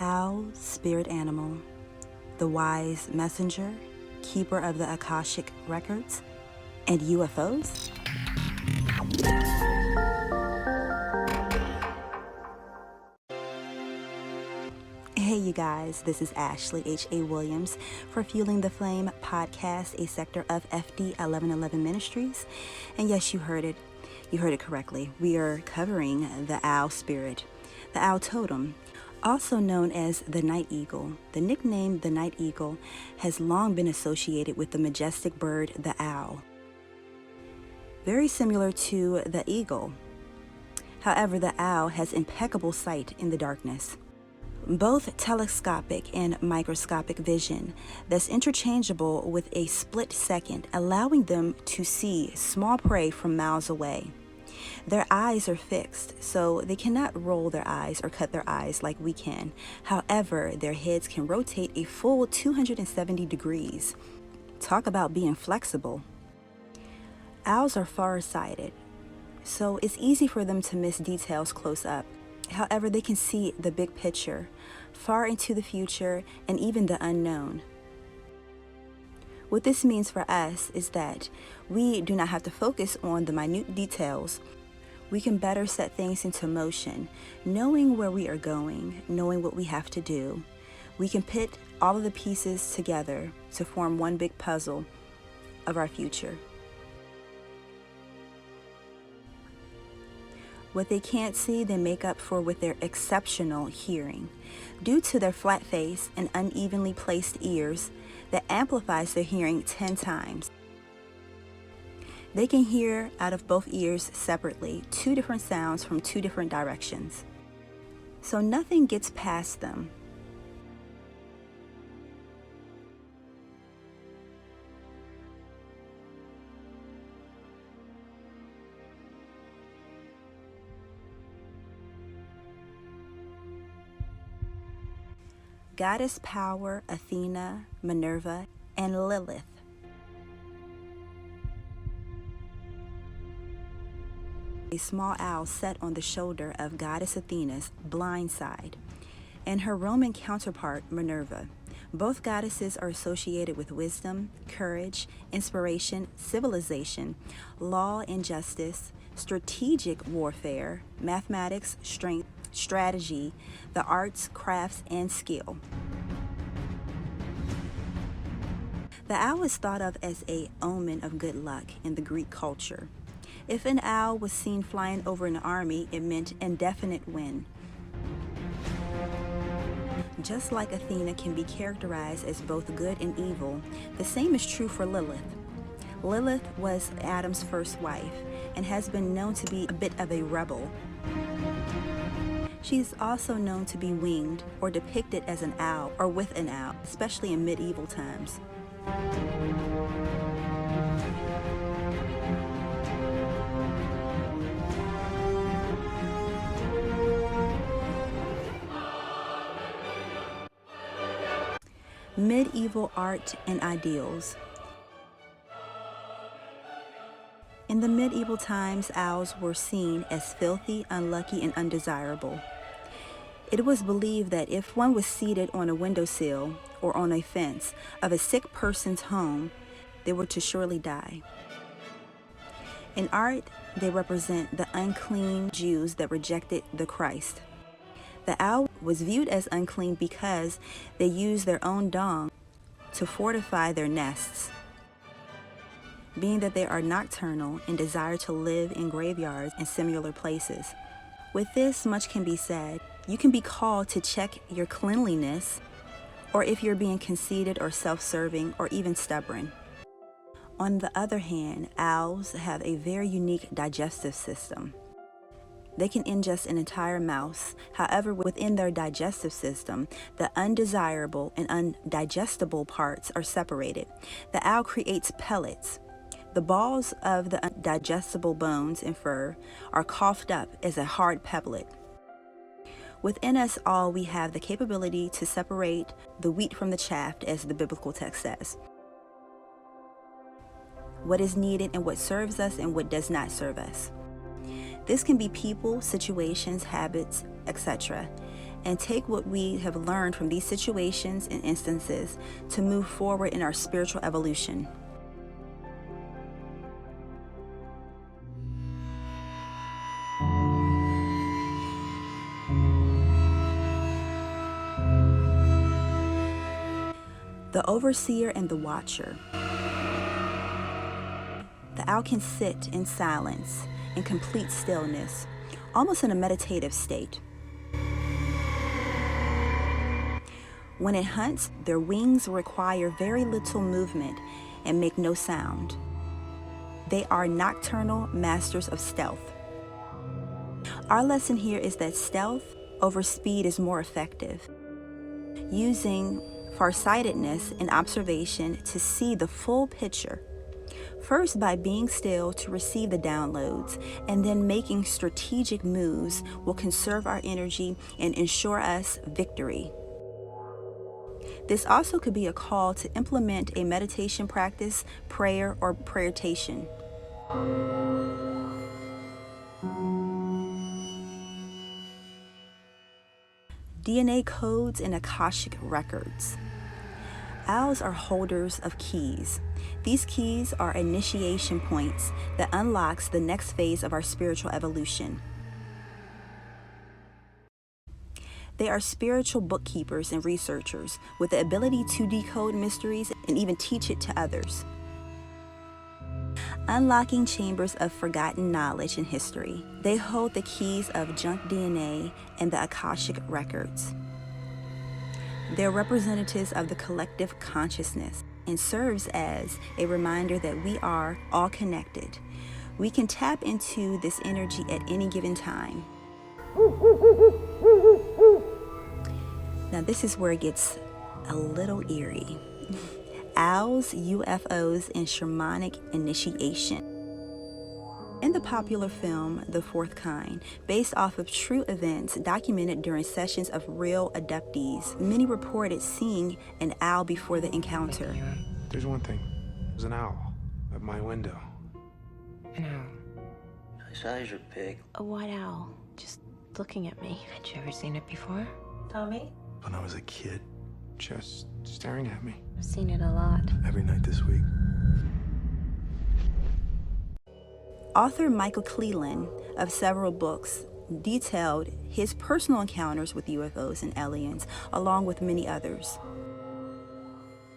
Owl, spirit animal, the wise messenger, keeper of the Akashic Records, and UFOs? Hey you guys, this is Ashley H.A. Williams for Fueling the Flame podcast, a sector of FD 1111 Ministries. And yes, you heard it correctly. We are covering the owl spirit, the owl totem, also known as the night eagle. The nickname the night eagle has long been associated with the majestic bird, the owl. Very similar to the eagle. However, the owl has impeccable sight in the darkness. Both telescopic and microscopic vision that's interchangeable with a split second, allowing them to see small prey from miles away. Their eyes are fixed, so they cannot roll their eyes or cut their eyes like we can. However, their heads can rotate a full 270 degrees. Talk about being flexible. Owls are far-sighted, so it's easy for them to miss details close up. However, they can see the big picture, far into the future, and even the unknown. What this means for us is that we do not have to focus on the minute details. We can better set things into motion, knowing where we are going, knowing what we have to do. We can put all of the pieces together to form one big puzzle of our future. What they can't see, they make up for with their exceptional hearing. Due to their flat face and unevenly placed ears, that amplifies their hearing 10 times. They can hear out of both ears separately, 2 different sounds from 2 different directions. So nothing gets past them. Goddess power, Athena, Minerva, and Lilith. A small owl sat on the shoulder of Goddess Athena's blind side, and her Roman counterpart, Minerva. Both goddesses are associated with wisdom, courage, inspiration, civilization, law and justice, strategic warfare, mathematics, strength, strategy, the arts, crafts, and skill. The owl is thought of as an omen of good luck in the Greek culture. If an owl was seen flying over an army, it meant indefinite win. Just like Athena can be characterized as both good and evil, the same is true for Lilith. Lilith was Adam's first wife and has been known to be a bit of a rebel. She is also known to be winged or depicted as an owl or with an owl, especially in medieval times. Medieval art and ideals. In the medieval times, owls were seen as filthy, unlucky, and undesirable. It was believed that if one was seated on a windowsill or on a fence of a sick person's home, they were to surely die. In art, they represent the unclean Jews that rejected the Christ. The owl was viewed as unclean because they used their own dung to fortify their nests. Being that they are nocturnal and desire to live in graveyards and similar places. With this, much can be said. You can be called to check your cleanliness, or if you're being conceited or self-serving or even stubborn. On the other hand, owls have a very unique digestive system. They can ingest an entire mouse. However, within their digestive system, the undesirable and undigestible parts are separated. The owl creates pellets. The balls of the digestible bones and fur are coughed up as a hard pebblet. Within us all, we have the capability to separate the wheat from the chaff, as the biblical text says. What is needed and what serves us and what does not serve us. This can be people, situations, habits, etc. and take what we have learned from these situations and instances to move forward in our spiritual evolution. The overseer and the watcher. The owl can sit in silence, in complete stillness, almost in a meditative state. When it hunts, their wings require very little movement and make no sound. They are nocturnal masters of stealth. Our lesson here is that stealth over speed is more effective. Using farsightedness and observation to see the full picture. First by being still to receive the downloads, and then making strategic moves will conserve our energy and ensure us victory. This also could be a call to implement a meditation practice, prayer, or prayeration. DNA codes and Akashic Records. Owls are holders of keys. These keys are initiation points that unlocks the next phase of our spiritual evolution. They are spiritual bookkeepers and researchers with the ability to decode mysteries and even teach it to others. Unlocking chambers of forgotten knowledge and history. They hold the keys of junk DNA and the Akashic Records. They're representatives of the collective consciousness and serves as a reminder that we are all connected. We can tap into this energy at any given time. Now this is where it gets a little eerie. Owls, UFOs, and shamanic initiation. In the popular film, The Fourth Kind, based off of true events documented during sessions of real abductees, many reported seeing an owl before the encounter. There's one thing. There's an owl at my window. An owl? His eyes are big. A white owl, just looking at me. Had you ever seen it before, Tommy? When I was a kid, just staring at me. I've seen it a lot. Every night this week. Author Michael Cleland of several books detailed his personal encounters with UFOs and aliens, along with many others.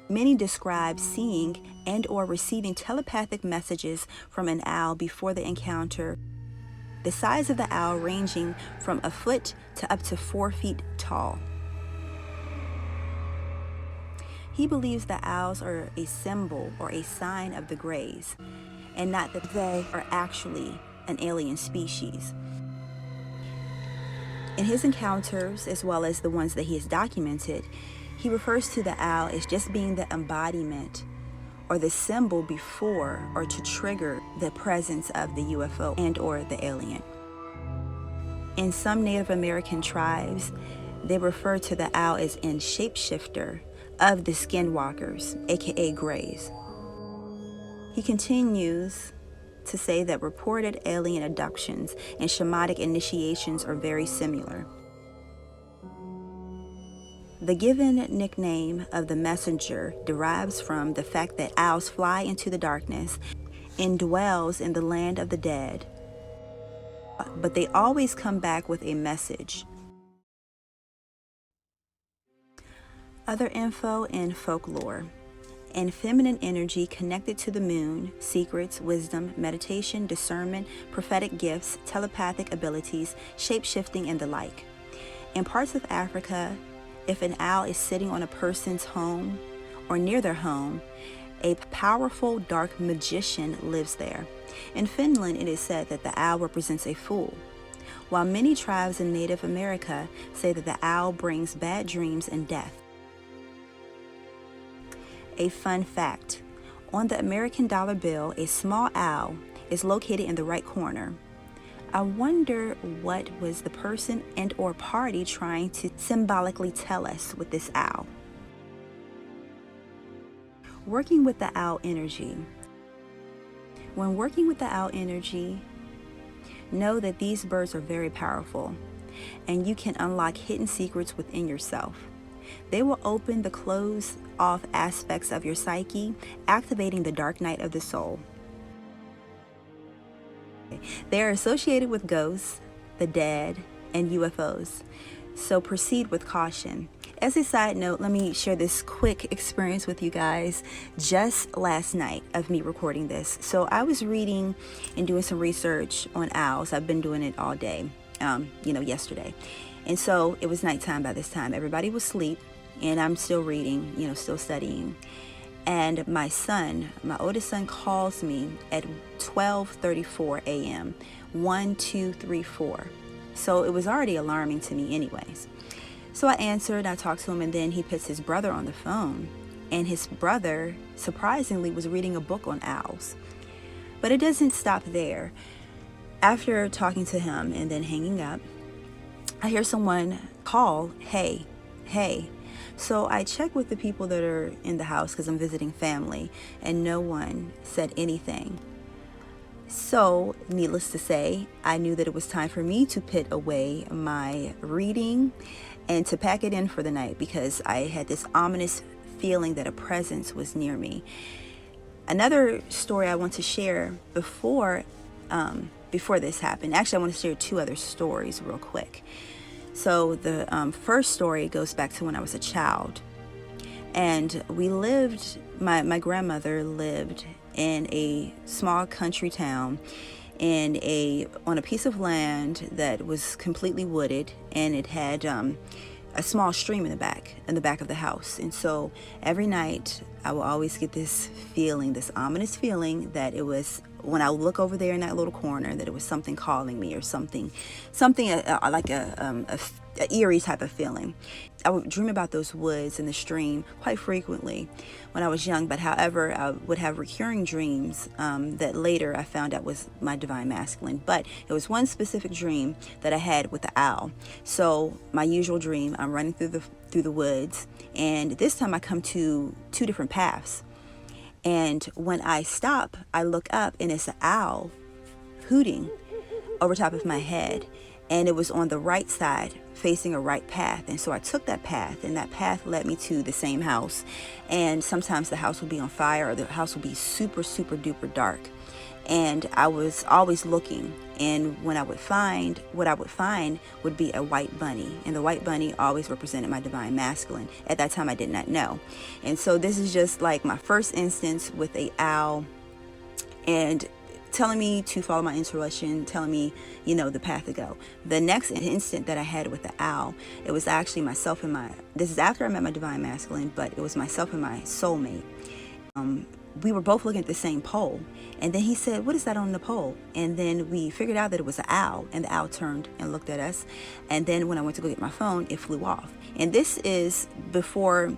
Many describe seeing and or receiving telepathic messages from an owl before the encounter, the size of the owl ranging from a foot to up to 4 feet tall. He believes that owls are a symbol or a sign of the Greys, and not that they are actually an alien species. In his encounters, as well as the ones that he has documented, he refers to the owl as just being the embodiment or the symbol before or to trigger the presence of the UFO and or the alien. In some Native American tribes, they refer to the owl as a shapeshifter of the skinwalkers, aka Greys. He continues to say that reported alien abductions and shamanic initiations are very similar. The given nickname of the messenger derives from the fact that owls fly into the darkness and dwells in the land of the dead, but they always come back with a message. Other info and folklore. And feminine energy connected to the moon, secrets, wisdom, meditation, discernment, prophetic gifts, telepathic abilities, shape-shifting, and the like. In parts of Africa, if an owl is sitting on a person's home or near their home, a powerful dark magician lives there. In Finland, it is said that the owl represents a fool, while many tribes in Native America say that the owl brings bad dreams and death. A fun fact, on the American dollar bill, a small owl is located in the right corner. I wonder what was the person and or party trying to symbolically tell us with this owl. Working with the owl energy. When working with the owl energy, know that these birds are very powerful. and you can unlock hidden secrets within yourself. They will open the closed off aspects of your psyche, activating the dark night of the soul. They are associated with ghosts, the dead, and UFOs, so proceed with caution. As a side note, let me share this quick experience with you guys just last night of me recording this. So I was reading and doing some research on owls. I've been doing it all day, yesterday. And so it was nighttime by this time. Everybody was asleep, and I'm still reading, still studying. And my oldest son calls me at 12:34 a.m., 1, 2, 3, 4. So it was already alarming to me anyways. So I answered, I talked to him, and then he puts his brother on the phone. And his brother, surprisingly, was reading a book on owls. But it doesn't stop there. After talking to him and then hanging up, I hear someone call, hey. So I check with the people that are in the house because I'm visiting family, and no one said anything. So, needless to say, I knew that it was time for me to put away my reading and to pack it in for the night because I had this ominous feeling that a presence was near me. Another story I want to share before this happened. Actually, I want to share 2 other stories real quick. So the first story goes back to when I was a child, and my grandmother lived in a small country town on a piece of land that was completely wooded, and it had a small stream in the back of the house. And so every night I will always get this ominous feeling that it was, when I look over there in that little corner, that it was something calling me, or something like a eerie type of feeling. I would dream about those woods and the stream quite frequently when I was young, but however, I would have recurring dreams that later I found out was my divine masculine. But it was one specific dream that I had with the owl. So my usual dream, I'm running through the woods, and this time I come to 2 different paths. And when I stop, I look up, and it's an owl hooting over top of my head. And it was on the right side, facing a right path. And so I took that path, and that path led me to the same house. And sometimes the house would be on fire, or the house would be super, super duper dark. And I was always looking. And what I would find would be a white bunny. And the white bunny always represented my divine masculine. At that time, I did not know. And so this is just like my first instance with a owl, and telling me to follow my intuition, telling me, the path to go. The next instant that I had with the owl, it was actually myself and this is after I met my divine masculine, but it was myself and my soulmate. We were both looking at the same pole, and then he said, "What is that on the pole?" And then we figured out that it was an owl, and the owl turned and looked at us. And then when I went to go get my phone, it flew off. And this is before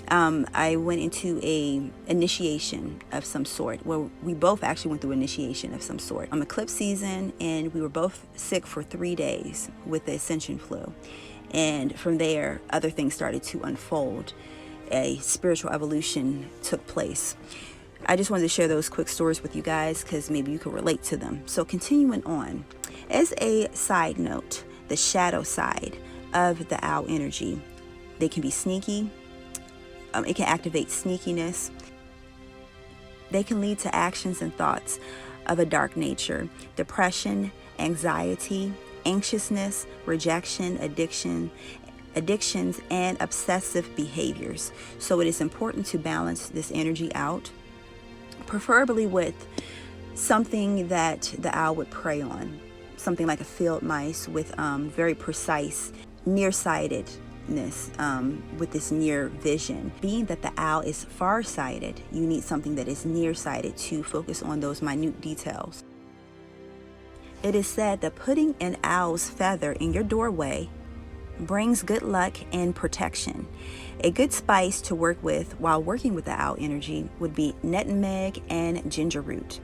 I went into a initiation of some sort. Well, we both actually went through initiation of some sort. Eclipse season, and we were both sick for 3 days with the ascension flu. And from there, other things started to unfold. A spiritual evolution took place. I just wanted to share those quick stories with you guys because maybe you could relate to them. So continuing on, as a side note, the shadow side of the owl energy, they can be sneaky. It can activate sneakiness. They can lead to actions and thoughts of a dark nature, depression, anxiety, anxiousness, rejection, addictions, and obsessive behaviors. So it is important to balance this energy out, preferably with something that the owl would prey on, something like a field mice with very precise nearsightedness, with this near vision. Being that the owl is far-sighted, you need something that is nearsighted to focus on those minute details. It is said that putting an owl's feather in your doorway brings good luck and protection. A good spice to work with while working with the owl energy would be nutmeg and ginger root.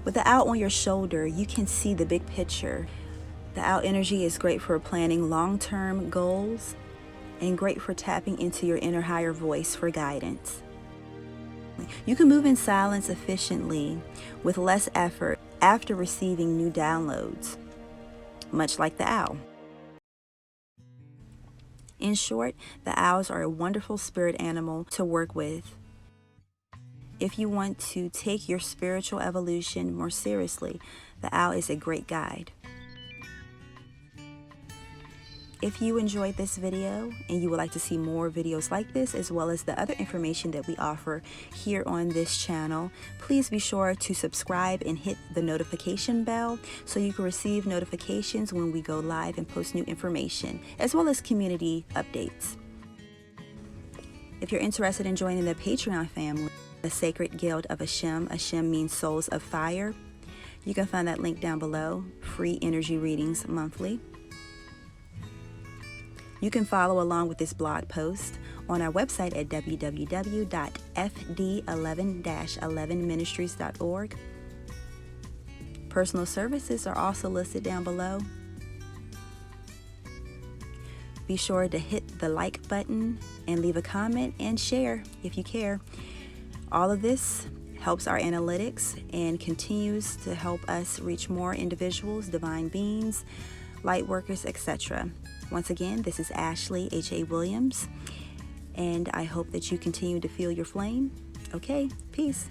With the owl on your shoulder, you can see the big picture. The owl energy is great for planning long-term goals and great for tapping into your inner higher voice for guidance. You can move in silence efficiently with less effort after receiving new downloads. much like the owl. In short, the owls are a wonderful spirit animal to work with if you want to take your spiritual evolution more seriously. The owl is a great guide. If you enjoyed this video and you would like to see more videos like this, as well as the other information that we offer here on this channel, please be sure to subscribe and hit the notification bell so you can receive notifications when we go live and post new information, as well as community updates. If you're interested in joining the Patreon family, the Sacred Guild of 𝗗𝗃, 𝗗𝗃 means souls of fire, you can find that link down below. Free energy readings monthly. You can follow along with this blog post on our website at www.fd11-11ministries.org. Personal services are also listed down below. Be sure to hit the like button and leave a comment and share if you care. All of this helps our analytics and continues to help us reach more individuals, divine beings, light workers, etc. Once again, this is Ashley H.A. Williams, and I hope that you continue to feel your flame. Okay, peace.